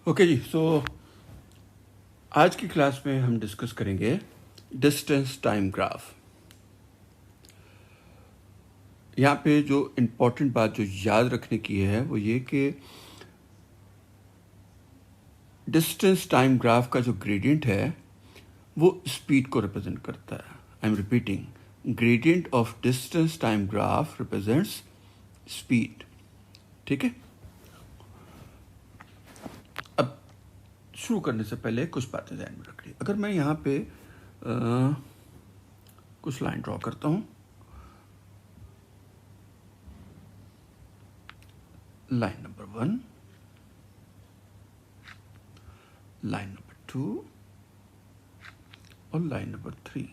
Okay जी, सो आज की class में हम डिस्कस करेंगे डिस्टेंस टाइम ग्राफ। यहाँ पे जो इम्पोर्टेंट बात जो याद रखने की है वो ये कि डिस्टेंस टाइम ग्राफ का जो ग्रेडियंट है वो स्पीड को रिप्रेजेंट करता है। I am repeating, gradient of distance time graph represents speed. ठीक है, अब शुरू करने से पहले कुछ बातें ध्यान में रखिए। अगर मैं यहाँ पे कुछ लाइन ड्रॉ करता हूँ, लाइन नंबर 1, लाइन नंबर 2 और लाइन नंबर 3,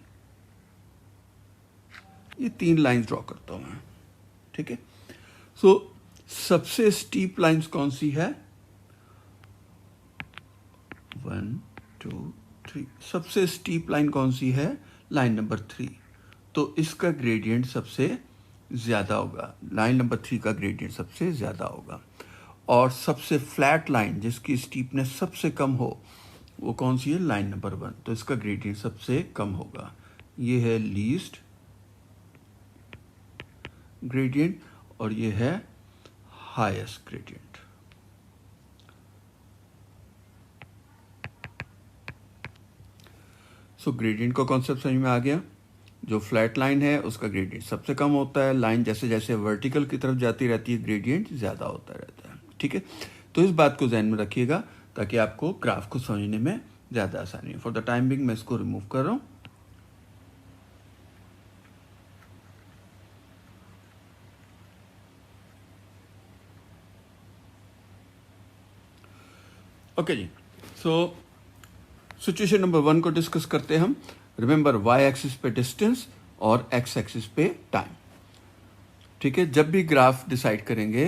ये 3 लाइंस ड्रॉ करता हूं मैं। ठीक है, सो सबसे स्टीप लाइंस कौन सी है? 1 2 3। सबसे स्टीप लाइन कौन सी है? Line number 3। तो इसका ग्रेडियंट सबसे ज्यादा होगा, लाइन नंबर 3 का ग्रेडियंट सबसे ज्यादा होगा। और सबसे फ्लैट लाइन जिसकी स्टीपनेस सबसे कम हो वो कौन सी है? Line number 1। तो इसका ग्रेडियंट सबसे कम होगा। ये है लीस्ट ग्रेडियंट और ये है हाईएस्ट ग्रेडियंट। सो ग्रेडियंट का कॉन्सेप्ट समझ में आ गया। जो फ्लैट लाइन है उसका ग्रेडियंट सबसे कम होता है, लाइन जैसे जैसे वर्टिकल की तरफ जाती रहती है ग्रेडियंट ज़्यादा होता रहता है। ठीक है, तो इस बात को ध्यान में रखिएगा ताकि आपको ग्राफ को समझने में ज़्यादा आसानी हो। फॉर द टाइम बिंग मैं इसको रिमूव कर रहा हूँ। ओके जी, सो सिचुएशन नंबर 1 को डिस्कस करते हैं हम। रिमेंबर, वाई एक्सिस पे डिस्टेंस और एक्स एक्सिस पे टाइम। ठीक है, जब भी ग्राफ डिसाइड करेंगे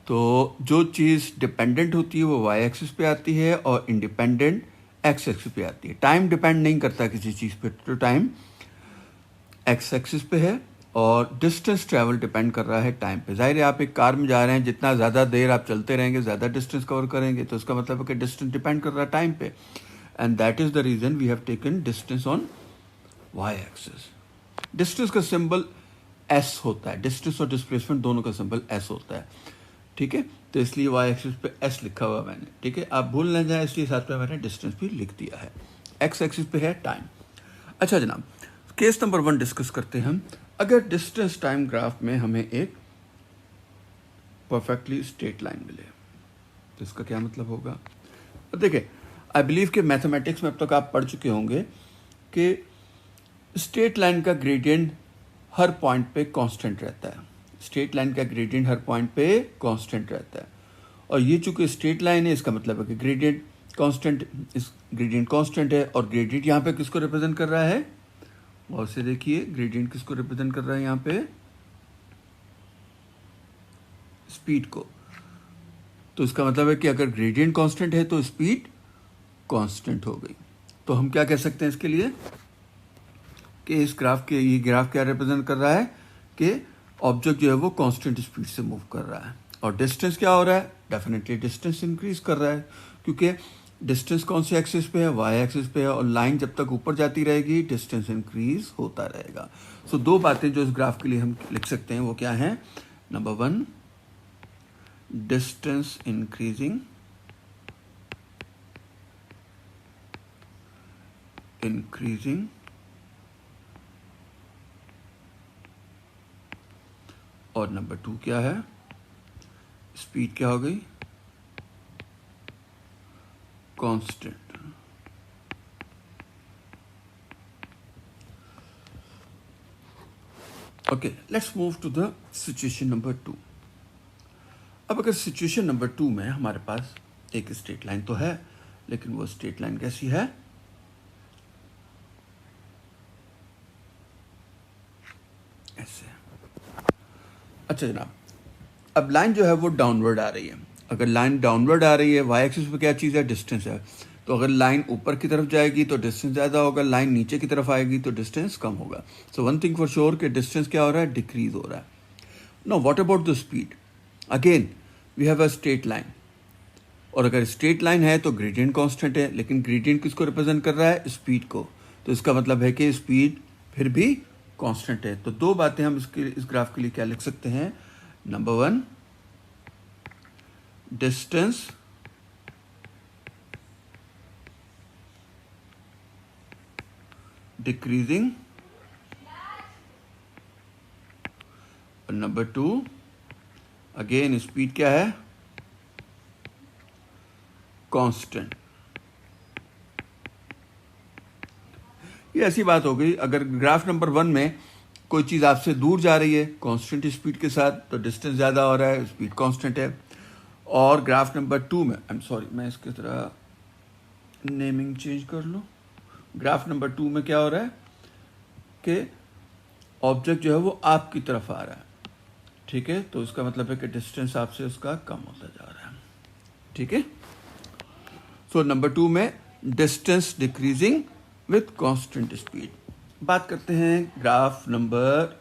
तो जो चीज़ डिपेंडेंट होती है वो वाई एक्सिस पे आती है और इंडिपेंडेंट एक्स एक्सिस पे आती है। टाइम डिपेंड नहीं करता किसी चीज़ पे, तो टाइम एक्स एक्सिस पे है और डिस्टेंस ट्रैवल डिपेंड कर रहा है टाइम पे। जाहिर है आप एक कार में जा रहे हैं, जितना ज़्यादा देर आप चलते रहेंगे ज़्यादा डिस्टेंस कवर करेंगे, तो इसका मतलब है कि डिस्टेंस डिपेंड कर रहा है टाइम पे। And that is the reason we have taken distance on Y axis. Distance का सिंबल एस होता है, डिस्टेंस और डिस्प्लेसमेंट दोनों का सिंबल एस होता है। ठीक है, तो इसलिए वाई एक्सिस पे एस लिखा हुआ मैंने। ठीक है, आप भूल न जाए इसलिए साथ में मैंने डिस्टेंस भी लिख दिया है। एक्स एक्सिस पे है टाइम। अच्छा जनाब, केस नंबर 1 डिस्कस करते हैं हम। अगर डिस्टेंस टाइम ग्राफ में हमें एक परफेक्टली स्ट्रेट लाइन मिले तो इसका क्या मतलब होगा? देखिए, आई बिलीव कि मैथमेटिक्स में अब तक आप पढ़ चुके होंगे कि स्ट्रेट लाइन का ग्रेडियंट हर पॉइंट पे कांस्टेंट रहता है। स्ट्रेट लाइन का ग्रेडियंट हर पॉइंट पे कांस्टेंट रहता है। और ये चूंकि स्ट्रेट लाइन है इसका मतलब है कि ग्रेडियंट कांस्टेंट, इस ग्रेडियंट कांस्टेंट है। और ग्रेडियंट यहाँ पे किसको रिप्रेजेंट कर रहा है? और से देखिए, ग्रेडियंट किसको रिप्रेजेंट कर रहा है यहाँ पे? स्पीड को। तो इसका मतलब है कि अगर ग्रेडियंट कांस्टेंट है तो स्पीड कांस्टेंट हो गई। तो हम क्या कह सकते हैं इसके लिए कि इस ग्राफ के, ये ग्राफ क्या रिप्रेजेंट कर रहा है कि ऑब्जेक्ट जो है वो कांस्टेंट स्पीड से मूव कर रहा है। और डिस्टेंस क्या हो रहा है? डेफिनेटली डिस्टेंस इंक्रीज कर रहा है, क्योंकि डिस्टेंस कौन से एक्सिस पे है? वाई एक्सिस पे है। और लाइन जब तक ऊपर जाती रहेगी डिस्टेंस इंक्रीज होता रहेगा। सो दो बातें जो इस ग्राफ के लिए हम लिख सकते हैं वो क्या है? नंबर 1, डिस्टेंस इंक्रीजिंग, और नंबर 2 क्या है? स्पीड क्या हो गई? Constant. Okay, let's move to the situation number 2। अब अगर सिचुएशन नंबर 2 में हमारे पास एक स्ट्रेट लाइन तो है, लेकिन वो स्ट्रेट लाइन कैसी है? ऐसे। अच्छा जनाब, अब लाइन जो है वो डाउनवर्ड आ रही है। अगर लाइन डाउनवर्ड आ रही है, वाई एक्सिस पे क्या चीज़ है? डिस्टेंस है। तो अगर लाइन ऊपर की तरफ जाएगी तो डिस्टेंस ज़्यादा होगा, लाइन नीचे की तरफ आएगी तो डिस्टेंस कम होगा। So one thing for sure कि डिस्टेंस क्या हो रहा है? डिक्रीज हो रहा है। No, what about the speed? Again we have a straight line और अगर स्ट्रेट लाइन है तो ग्रेडियंट कांस्टेंट है, लेकिन ग्रेडियंट किसको रिप्रेजेंट कर रहा है? स्पीड को। तो इसका मतलब है कि स्पीड फिर भी कांस्टेंट है। तो दो बातें हम इस ग्राफ के लिए क्या लिख सकते हैं? नंबर 1, डिस्टेंस डिक्रीजिंग, और नंबर 2 अगेन स्पीड क्या है? कांस्टेंट। ये ऐसी बात हो गई, अगर ग्राफ नंबर 1 में कोई चीज आपसे दूर जा रही है कांस्टेंट स्पीड के साथ, तो डिस्टेंस ज्यादा हो रहा है, स्पीड कांस्टेंट है। और ग्राफ नंबर 2 में, आई एम सॉरी, मैं इसकी तरह नेमिंग चेंज कर लूं। ग्राफ नंबर 2 में क्या हो रहा है कि ऑब्जेक्ट जो है वो आपकी तरफ आ रहा है, ठीक है? तो इसका मतलब है कि डिस्टेंस आपसे उसका कम होता जा रहा है, ठीक है? सो नंबर 2 में distance decreasing with constant speed. बात करते हैं ग्राफ नंबर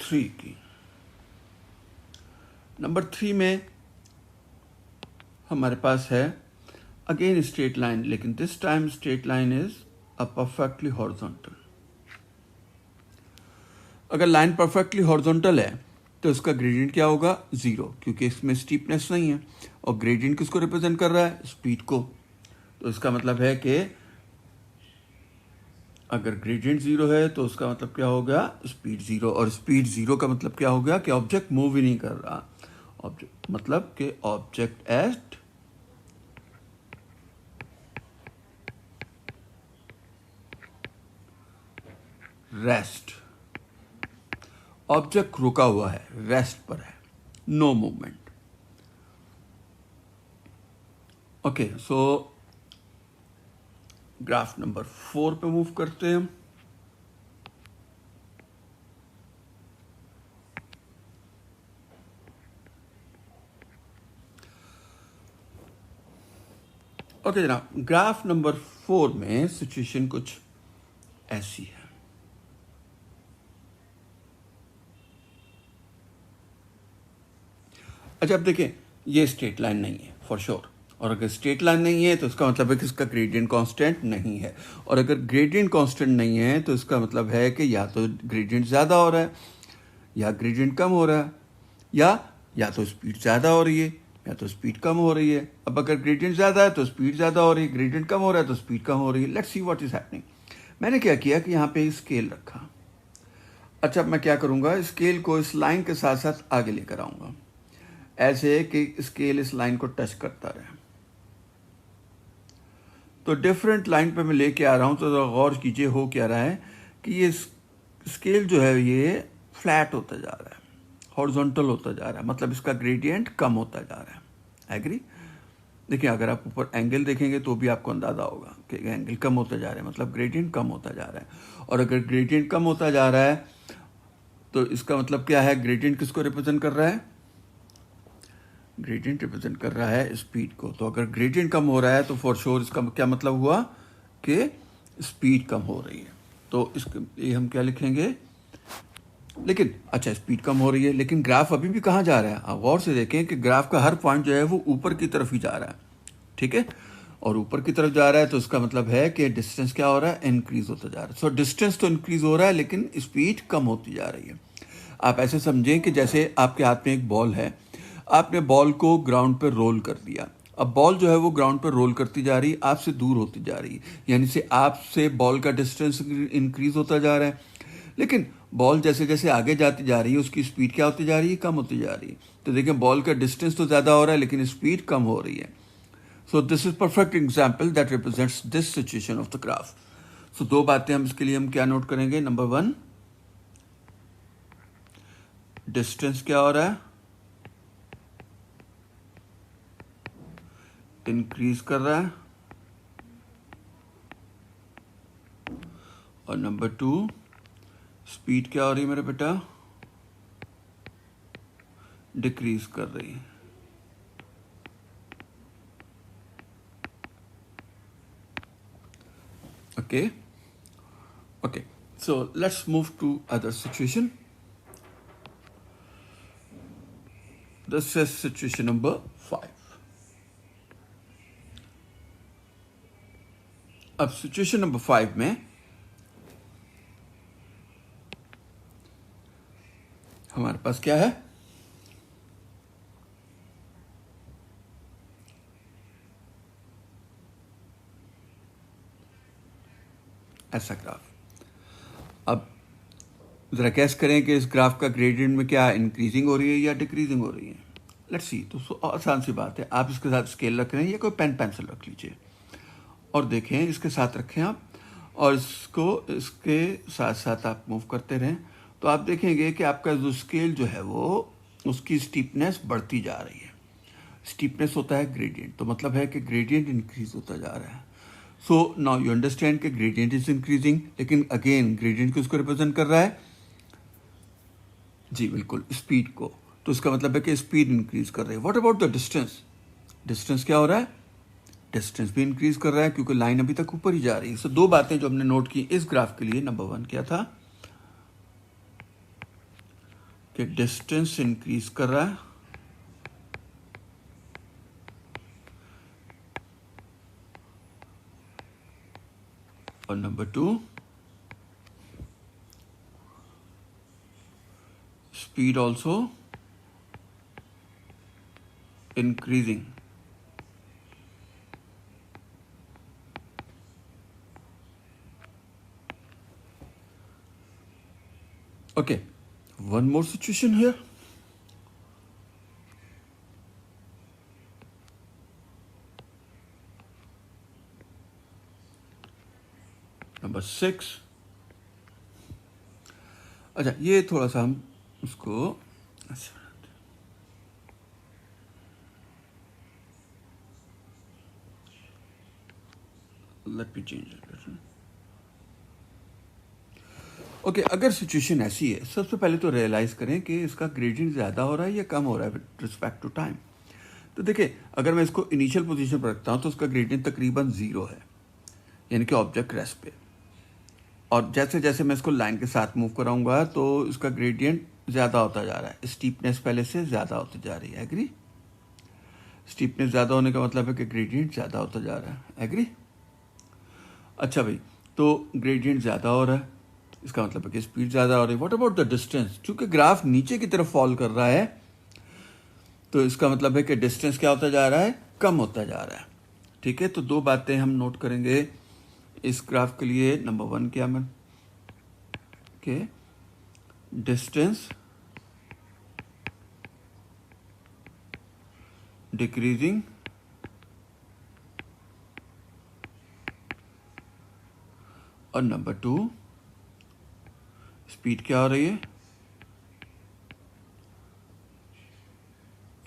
3 की। नंबर 3 में हमारे पास है अगेन स्ट्रेट लाइन, लेकिन this time straight line is a perfectly horizontal. अगर लाइन परफेक्टली हॉरिजॉन्टल है तो इसका ग्रेडियंट क्या होगा? 0, क्योंकि इसमें स्टीपनेस नहीं है। और ग्रेडियंट किसको रिप्रेजेंट कर रहा है? स्पीड को। तो इसका मतलब है कि अगर ग्रेडियंट 0 है तो उसका मतलब क्या होगा? स्पीड 0। और स्पीड 0 का मतलब क्या हो गया? कि ऑब्जेक्ट मूव ही नहीं कर रहा। ऑब्जेक्ट मतलब कि ऑब्जेक्ट एट रेस्ट, ऑब्जेक्ट रुका हुआ है, रेस्ट पर है, no movement. Okay, so graph number 4 पे मूव करते हैं। ओके जनाब, ग्राफ नंबर 4 में सिचुएशन कुछ ऐसी है। अच्छा, अब देखें, ये स्ट्रेट लाइन नहीं है फॉर श्योर। और अगर स्ट्रेट लाइन नहीं है तो इसका मतलब है कि इसका ग्रेडियंट कांस्टेंट नहीं है। और अगर ग्रेडियंट कांस्टेंट नहीं है तो इसका मतलब है कि या तो ग्रेडियंट ज़्यादा हो रहा है या ग्रेडियंट कम हो रहा है, या तो स्पीड ज़्यादा हो रही है या तो स्पीड कम हो रही है। अब अगर ग्रेडियंट ज़्यादा है तो स्पीड ज़्यादा हो रही है, ग्रेडियंट कम हो रहा है तो स्पीड कम हो रही है। Let's see what is happening. मैंने क्या किया कि यहाँ पे स्केल रखा। अच्छा, अब मैं क्या करूँगा? स्केल को इस लाइन के साथ साथ आगे लेकर आऊँगा, ऐसे कि स्केल इस लाइन को टच करता रहे। तो डिफरेंट लाइन पे मैं लेके आ रहा हूं, तो गौर कीजिए हो क्या रहा है कि ये स्केल जो है ये फ्लैट होता जा रहा है, हॉरिजॉन्टल होता जा रहा है, मतलब इसका ग्रेडियंट कम होता जा रहा है। एग्री? देखिए, अगर आप ऊपर एंगल देखेंगे तो भी आपको अंदाजा होगा कि एंगल कम होता जा रहा है, मतलब ग्रेडियंट कम होता जा रहा है। और अगर ग्रेडियंट कम होता जा रहा है तो इसका मतलब क्या है? ग्रेडियंट किसको रिप्रेजेंट कर रहा है? ग्रेडियंट रिप्रेजेंट कर रहा है स्पीड को। तो अगर ग्रेडियंट कम हो रहा है तो फॉर श्योर इसका क्या मतलब हुआ कि स्पीड कम हो रही है। तो इसके लिए हम क्या लिखेंगे? लेकिन अच्छा, स्पीड कम हो रही है, लेकिन ग्राफ अभी भी कहाँ जा रहा है? आप गौर से देखें कि ग्राफ का हर पॉइंट जो है वो ऊपर की तरफ ही जा रहा है, ठीक है? और ऊपर की तरफ जा रहा है तो इसका मतलब है कि डिस्टेंस क्या हो रहा है? इंक्रीज होता जा रहा है। सो डिस्टेंस तो इंक्रीज हो रहा है लेकिन स्पीड कम होती जा रही है। आप ऐसे समझें कि जैसे आपके हाथ में एक बॉल है, आपने बॉल को ग्राउंड पर रोल कर दिया। अब बॉल जो है वो ग्राउंड पर रोल करती जा रही है, आपसे दूर होती जा रही है, यानी से आपसे बॉल का डिस्टेंस इंक्रीज होता जा रहा है। लेकिन बॉल जैसे जैसे आगे जाती जा रही है उसकी स्पीड क्या होती जा रही है? कम होती जा रही है। तो देखें, बॉल का डिस्टेंस तो ज़्यादा हो रहा है लेकिन स्पीड कम हो रही है। So this is perfect example that represents this situation of the graph. So दो बातें हम इसके लिए हम क्या नोट करेंगे? नंबर 1, डिस्टेंस क्या हो रहा है? इंक्रीज कर रहा है। और नंबर 2, स्पीड क्या हो रही है मेरे बेटा? डिक्रीज कर रही है। Okay, so let's move to other situation. This is situation number 5. अब सिचुएशन नंबर 5 में हमारे पास क्या है, ऐसा ग्राफ। अब जरा गैस करें कि इस ग्राफ का ग्रेडियंट में क्या इंक्रीजिंग हो रही है या डिक्रीजिंग हो रही है। Let's see. तो आसान सी बात है, आप इसके साथ स्केल रख रहे हैं या कोई पेन पेंसिल रख लीजिए और देखें, इसके साथ रखें आप, और इसको इसके साथ साथ आप मूव करते रहें, तो आप देखेंगे कि आपका जो स्केल जो है वो उसकी स्टीपनेस बढ़ती जा रही है। स्टीपनेस होता है ग्रेडियंट, तो मतलब है कि ग्रेडियंट इंक्रीज होता जा रहा है। सो नाउ यू अंडरस्टैंड कि ग्रेडियंट इज इंक्रीजिंग, लेकिन अगेन ग्रेडियंट किसको रिप्रेजेंट कर रहा है? जी बिल्कुल, स्पीड को। तो इसका मतलब है कि स्पीड इंक्रीज कर रही है। What about the distance? Distance क्या हो रहा है? डिस्टेंस भी इंक्रीज कर रहा है क्योंकि लाइन अभी तक ऊपर ही जा रही है। सो दो बातें जो हमने नोट की इस ग्राफ के लिए, नंबर 1 क्या था कि डिस्टेंस इंक्रीज कर रहा है, और number 2 speed also increasing. Okay, one more situation here. Number 6. अच्छा, ये थोड़ा सा हम उसको लेट मी चेंज। ओके, अगर सिचुएशन ऐसी है, सबसे पहले तो रियलाइज करें कि इसका ग्रेडियंट ज़्यादा हो रहा है या कम हो रहा है विद रिस्पेक्ट टू टाइम। तो देखिए, अगर मैं इसको इनिशियल पोजीशन पर रखता हूँ तो उसका ग्रेडियंट तकरीबन 0 है, यानी कि ऑब्जेक्ट रेस्ट पे। और जैसे जैसे मैं इसको लाइन के साथ मूव कराऊंगा तो इसका ग्रेडियंट ज़्यादा होता जा रहा है, स्टीपनेस पहले से ज़्यादा होती जा रही है। एग्री? स्टीपनेस ज़्यादा होने का मतलब है कि ग्रेडियंट ज़्यादा होता जा रहा है। एग्री? अच्छा भाई, तो ग्रेडियंट ज़्यादा हो रहा है, इसका मतलब है कि स्पीड ज़्यादा हो रही है। What about the distance? क्योंकि ग्राफ नीचे की तरफ फॉल कर रहा है, तो इसका मतलब है कि डिस्टेंस क्या होता जा रहा है? कम होता जा रहा है। ठीक है, तो दो बातें हम नोट करेंगे इस ग्राफ के लिए। नंबर 1 क्या मैं के डिस्टेंस डिक्रीजिंग और नंबर 2 स्पीड क्या हो रही है?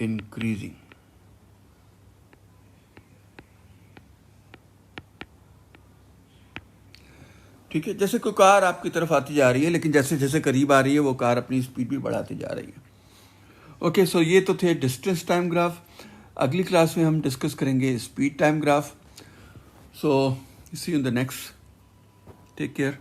इंक्रीजिंग। ठीक है, जैसे कोई कार आपकी तरफ आती जा रही है, लेकिन जैसे जैसे करीब आ रही है वो कार अपनी स्पीड भी बढ़ाती जा रही है। ओके, सो ये तो थे डिस्टेंस टाइम ग्राफ। अगली क्लास में हम डिस्कस करेंगे speed time graph. So see you in the next. Take care.